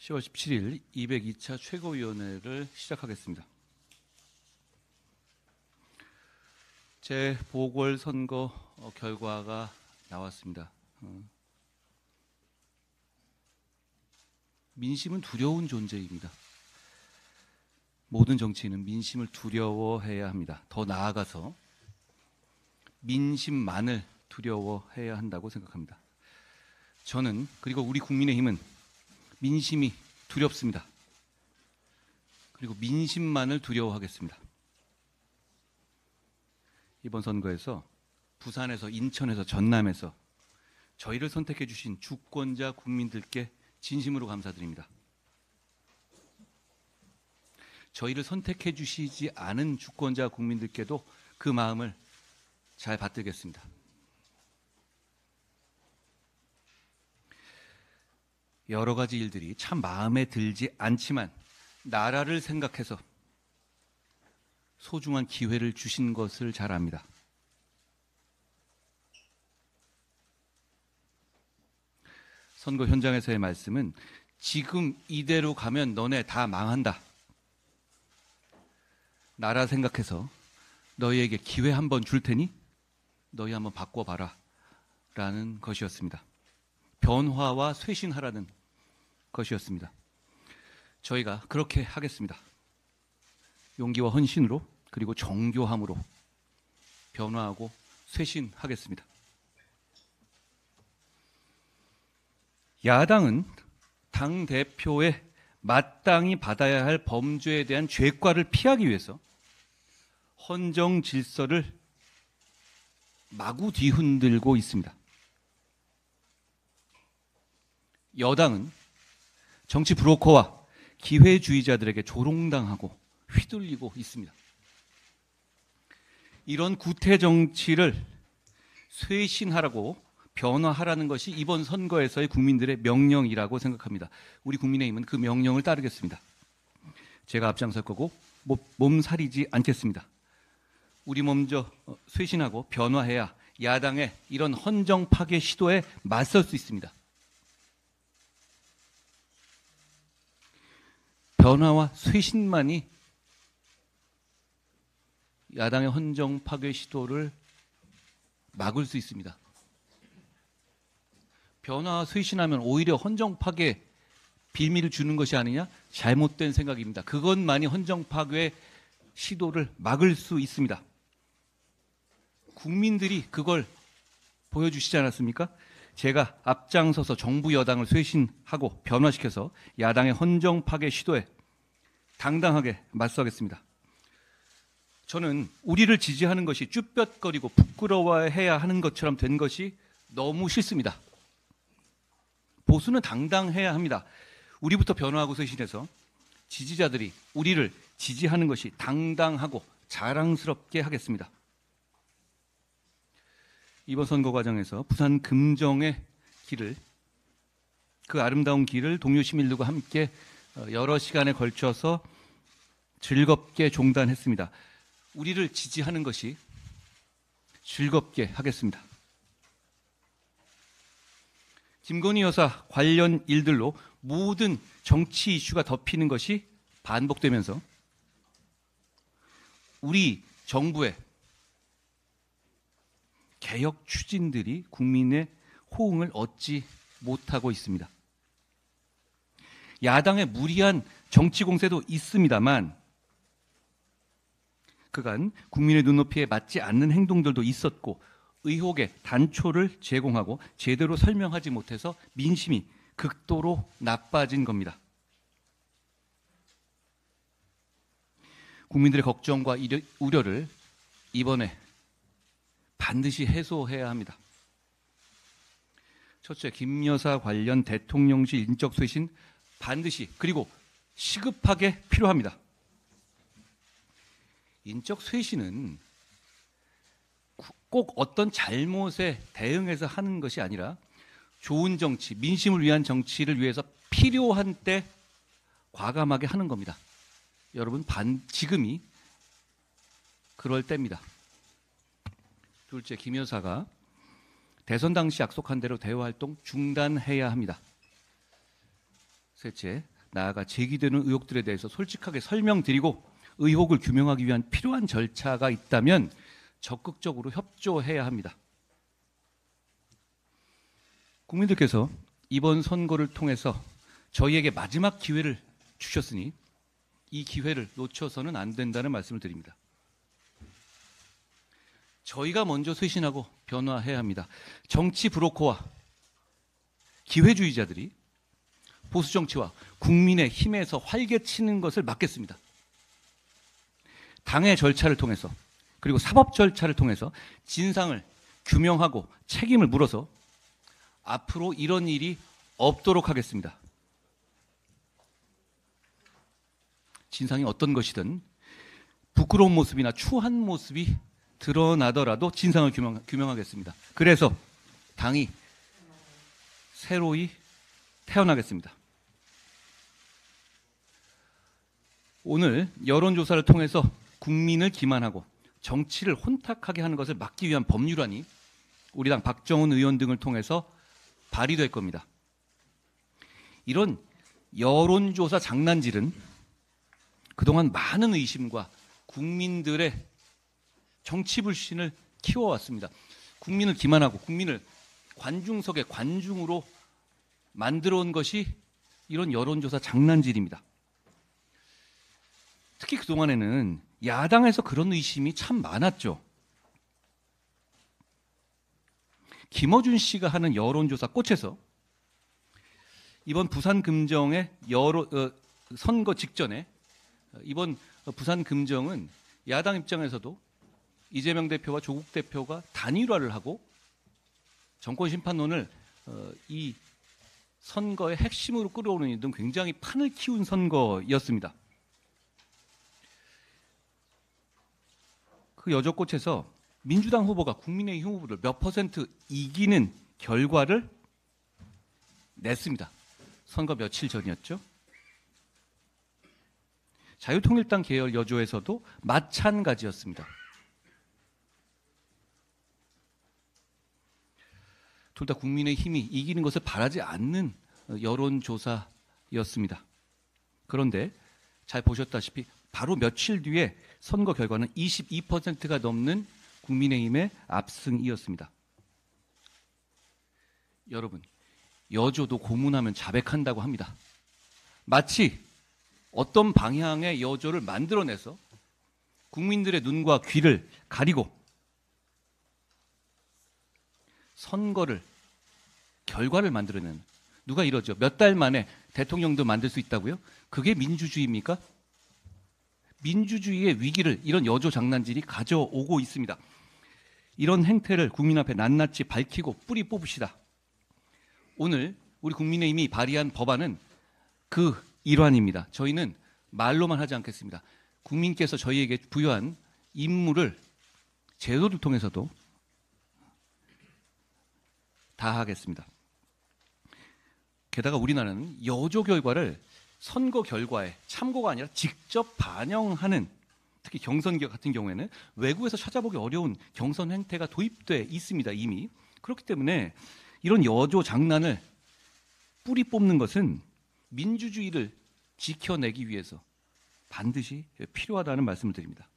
10월 17일 202차 최고위원회를 시작하겠습니다. 재보궐선거 결과가 나왔습니다. 민심은 두려운 존재입니다. 모든 정치인은 민심을 두려워해야 합니다. 더 나아가서 민심만을 두려워해야 한다고 생각합니다. 저는 그리고 우리 국민의힘은 민심이 두렵습니다. 그리고 민심만을 두려워하겠습니다. 이번 선거에서 부산에서, 인천에서, 전남에서 저희를 선택해 주신 주권자 국민들께 진심으로 감사드립니다. 저희를 선택해 주시지 않은 주권자 국민들께도 그 마음을 잘 받들겠습니다. 여러 가지 일들이 참 마음에 들지 않지만 나라를 생각해서 소중한 기회를 주신 것을 잘 압니다. 선거 현장에서의 말씀은 지금 이대로 가면 너네 다 망한다. 나라 생각해서 너희에게 기회 한번 줄 테니 너희 한번 바꿔봐라 라는 것이었습니다. 변화와 쇄신하라는 것이었습니다. 저희가 그렇게 하겠습니다. 용기와 헌신으로 그리고 정교함으로 변화하고 쇄신하겠습니다. 야당은 당대표의 마땅히 받아야 할 범죄에 대한 죄과를 피하기 위해서 헌정 질서를 마구 뒤흔들고 있습니다. 여당은 정치 브로커와 기회주의자들에게 조롱당하고 휘둘리고 있습니다. 이런 구태 정치를 쇄신하라고 변화하라는 것이 이번 선거에서의 국민들의 명령이라고 생각합니다. 우리 국민의힘은 그 명령을 따르겠습니다. 제가 앞장설 거고 몸살이지 않겠습니다. 우리 먼저 쇄신하고 변화해야 야당의 이런 헌정 파괴 시도에 맞설 수 있습니다. 변화와 쇄신만이 야당의 헌정 파괴 시도를 막을 수 있습니다. 변화와 쇄신하면 오히려 헌정 파괴 빌미를 주는 것이 아니냐? 잘못된 생각입니다. 그것만이 헌정 파괴 시도를 막을 수 있습니다. 국민들이 그걸 보여주시지 않았습니까? 제가 앞장서서 정부 여당을 쇄신하고 변화시켜서 야당의 헌정 파괴 시도에 당당하게 맞서겠습니다. 저는 우리를 지지하는 것이 쭈뼛거리고 부끄러워해야 하는 것처럼 된 것이 너무 싫습니다. 보수는 당당해야 합니다. 우리부터 변화하고 쇄신해서 지지자들이 우리를 지지하는 것이 당당하고 자랑스럽게 하겠습니다. 이번 선거 과정에서 부산 금정의 길을, 그 아름다운 길을 동료 시민들과 함께 여러 시간에 걸쳐서 즐겁게 종단했습니다. 우리를 지지하는 것이 즐겁게 하겠습니다. 김건희 여사 관련 일들로 모든 정치 이슈가 덮이는 것이 반복되면서 우리 정부의 개혁 추진들이 국민의 호응을 얻지 못하고 있습니다. 야당의 무리한 정치 공세도 있습니다만 그간 국민의 눈높이에 맞지 않는 행동들도 있었고 의혹의 단초를 제공하고 제대로 설명하지 못해서 민심이 극도로 나빠진 겁니다. 국민들의 걱정과 우려를 이번에 반드시 해소해야 합니다. 첫째, 김 여사 관련 대통령실 인적 쇄신 반드시 그리고 시급하게 필요합니다. 인적 쇄신은 꼭 어떤 잘못에 대응해서 하는 것이 아니라 좋은 정치, 민심을 위한 정치를 위해서 필요한 때 과감하게 하는 겁니다. 여러분, 지금이 그럴 때입니다. 둘째, 김 여사가 대선 당시 약속한 대로 대화 활동 중단해야 합니다. 셋째, 나아가 제기되는 의혹들에 대해서 솔직하게 설명드리고 의혹을 규명하기 위한 필요한 절차가 있다면 적극적으로 협조해야 합니다. 국민들께서 이번 선거를 통해서 저희에게 마지막 기회를 주셨으니 이 기회를 놓쳐서는 안 된다는 말씀을 드립니다. 저희가 먼저 쇄신하고 변화해야 합니다. 정치 브로커와 기회주의자들이 보수 정치와 국민의 힘에서 활개치는 것을 막겠습니다. 당의 절차를 통해서 그리고 사법 절차를 통해서 진상을 규명하고 책임을 물어서 앞으로 이런 일이 없도록 하겠습니다. 진상이 어떤 것이든 부끄러운 모습이나 추한 모습이 드러나더라도 진상을 규명하겠습니다. 그래서 당이 새로이 태어나겠습니다. 오늘 여론조사를 통해서 국민을 기만하고 정치를 혼탁하게 하는 것을 막기 위한 법률안이 우리 당 박정훈 의원 등을 통해서 발의될 겁니다. 이런 여론조사 장난질은 그동안 많은 의심과 국민들의 정치 불신을 키워왔습니다. 국민을 기만하고 국민을 관중석의 관중으로 만들어 온 것이 이런 여론조사 장난질입니다. 특히 그동안에는 야당에서 그런 의심이 참 많았죠. 김어준 씨가 하는 여론조사 꽃에서 이번 부산 금정의 선거 직전에 이번 부산 금정은 야당 입장에서도 이재명 대표와 조국 대표가 단일화를 하고 정권 심판론을 이 선거의 핵심으로 끌어오는 등 굉장히 판을 키운 선거였습니다. 그 여적꽃에서 민주당 후보가 국민의힘 후보를 몇 퍼센트 이기는 결과를 냈습니다. 선거 며칠 전이었죠. 자유통일당 계열 여조에서도 마찬가지였습니다. 둘 다 국민의힘이 이기는 것을 바라지 않는 여론조사였습니다. 그런데 잘 보셨다시피 바로 며칠 뒤에 선거 결과는 22%가 넘는 국민의힘의 압승이었습니다. 여러분, 여조도 고문하면 자백한다고 합니다. 마치 어떤 방향의 여조를 만들어내서 국민들의 눈과 귀를 가리고 선거를 결과를 만들어내는, 누가 이러죠? 몇 달 만에 대통령도 만들 수 있다고요? 그게 민주주의입니까? 민주주의의 위기를 이런 여조 장난질이 가져오고 있습니다. 이런 행태를 국민 앞에 낱낱이 밝히고 뿌리 뽑읍시다. 오늘 우리 국민의힘이 발의한 법안은 그 일환입니다. 저희는 말로만 하지 않겠습니다. 국민께서 저희에게 부여한 임무를 제도를 통해서도 다하겠습니다. 게다가 우리나라는 여조 결과를 선거 결과에 참고가 아니라 직접 반영하는, 특히 경선 같은 경우에는 외국에서 찾아보기 어려운 경선 행태가 도입돼 있습니다. 이미. 그렇기 때문에 이런 여조 장난을 뿌리 뽑는 것은 민주주의를 지켜내기 위해서 반드시 필요하다는 말씀을 드립니다.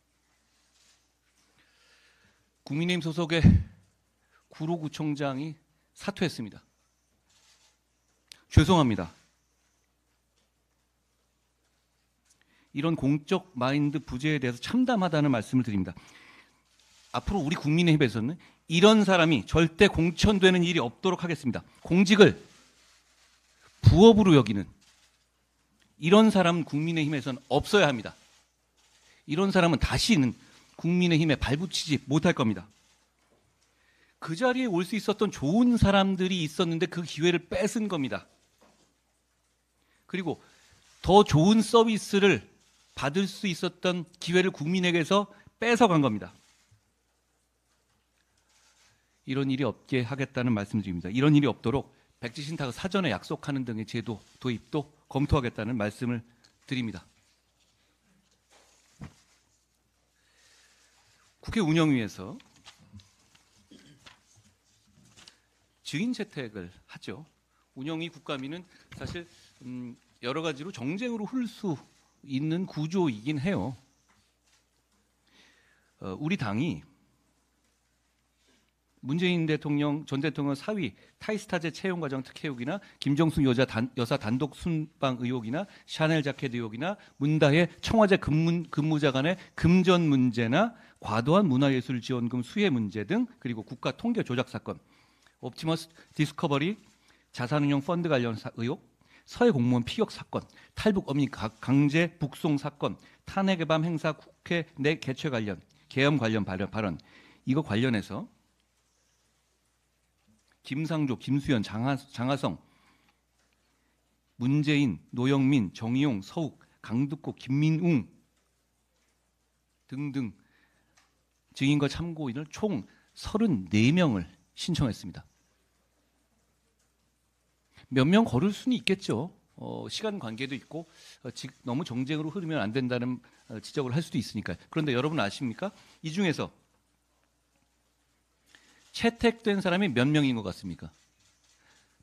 국민의힘 소속의 구로구청장이 사퇴했습니다. 죄송합니다. 이런 공적 마인드 부재에 대해서 참담하다는 말씀을 드립니다. 앞으로 우리 국민의힘에서는 이런 사람이 절대 공천되는 일이 없도록 하겠습니다. 공직을 부업으로 여기는 이런 사람은 국민의힘에서는 없어야 합니다. 이런 사람은 다시는 국민의힘에 발붙이지 못할 겁니다. 그 자리에 올 수 있었던 좋은 사람들이 있었는데 그 기회를 뺏은 겁니다. 그리고 더 좋은 서비스를 받을 수 있었던 기회를 국민에게서 뺏어간 겁니다. 이런 일이 없게 하겠다는 말씀드립니다. 이런 일이 없도록 백지신탁을 사전에 약속하는 등의 제도 도입도 검토하겠다는 말씀을 드립니다. 국회 운영위에서 증인 채택을 하죠. 운영위 국감위는 사실 여러 가지로 정쟁으로 흐를 수 있는 구조이긴 해요. 우리 당이 문재인 대통령 전 대통령 사위 타이스타제 채용 과정 특혜 의혹이나 김정숙 여사 단독 순방 의혹이나 샤넬 자켓 의혹이나 문다혜 청와대 근무자 간의 금전 문제나 과도한 문화예술 지원금 수혜 문제 등, 그리고 국가 통계 조작 사건, 옵티머스 디스커버리 자산운용 펀드 관련 의혹, 서해 공무원 피격 사건, 탈북 어민 강제 북송 사건, 탄핵의 밤 행사 국회 내 개최 관련 계엄 관련 발언, 이거 관련해서 김상조, 김수현, 장하성, 문재인, 노영민, 정의용, 서욱, 강득호, 김민웅 등등 증인과 참고인을 총 34명을 신청했습니다. 몇 명 거를 수는 있겠죠. 시간 관계도 있고 너무 정쟁으로 흐르면 안 된다는 지적을 할 수도 있으니까요. 그런데 여러분 아십니까? 이 중에서 채택된 사람이 몇 명인 것 같습니까?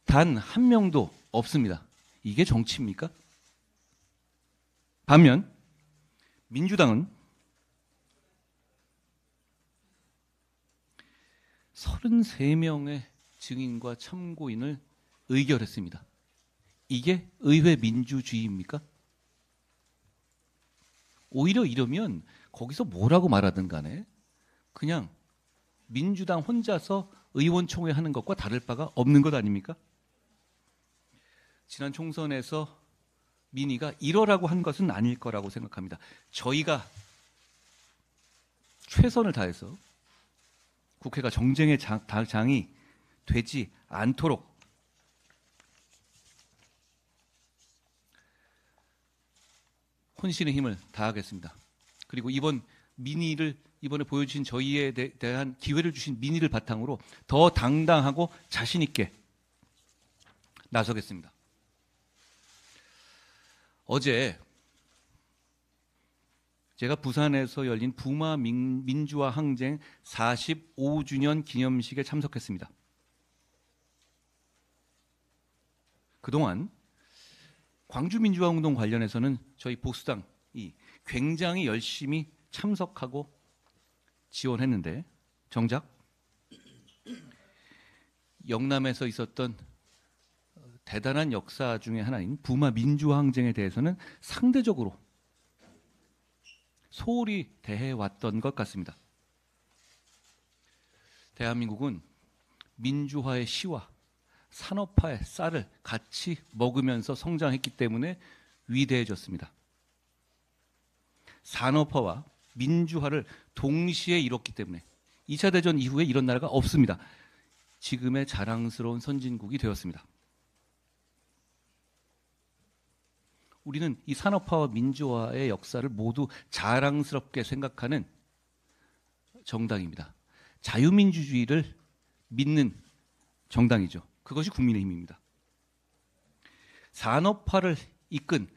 단 한 명도 없습니다. 이게 정치입니까? 반면 민주당은 33명의 증인과 참고인을 의결했습니다. 이게 의회 민주주의입니까? 오히려 이러면 거기서 뭐라고 말하든 간에 그냥 민주당 혼자서 의원총회 하는 것과 다를 바가 없는 것 아닙니까? 지난 총선에서 민의가 이러라고 한 것은 아닐 거라고 생각합니다. 저희가 최선을 다해서 국회가 정쟁의 장이 되지 않도록 혼신의 힘을 다하겠습니다. 그리고 이번 민의를 이번에 보여주신 저희에 대한 기회를 주신 민의를 바탕으로 더 당당하고 자신 있게 나서겠습니다. 어제 제가 부산에서 열린 부마 민주화 항쟁 45주년 기념식에 참석했습니다. 그동안 광주 민주화 운동 관련해서는 저희 보수당이 굉장히 열심히 참석하고 지원했는데, 정작 영남에서 있었던 대단한 역사 중에 하나인 부마 민주화 항쟁에 대해서는 상대적으로 소홀히 대해왔던 것 같습니다. 대한민국은 민주화의 씨와 산업화의 쌀을 같이 먹으면서 성장했기 때문에 위대해졌습니다. 산업화와 민주화를 동시에 이뤘기 때문에 2차 대전 이후에 이런 나라가 없습니다. 지금의 자랑스러운 선진국이 되었습니다. 우리는 이 산업화와 민주화의 역사를 모두 자랑스럽게 생각하는 정당입니다. 자유민주주의를 믿는 정당이죠. 그것이 국민의힘입니다. 산업화를 이끈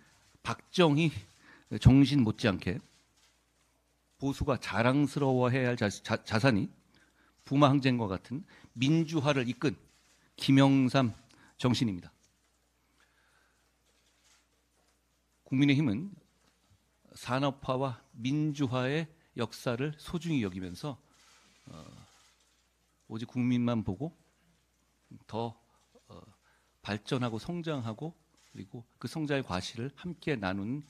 박정희 정신 못지않게 보수가 자랑스러워해야 할 자산이 부마 항쟁과 같은 민주화를 이끈 김영삼 정신입니다. 국민의힘은 산업화와 민주화의 역사를 소중히 여기면서 오직 국민만 보고 더 발전하고 성장하고 그리고 그 성장의 과실을 함께 나누는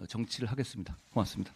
정치를 하겠습니다. 고맙습니다.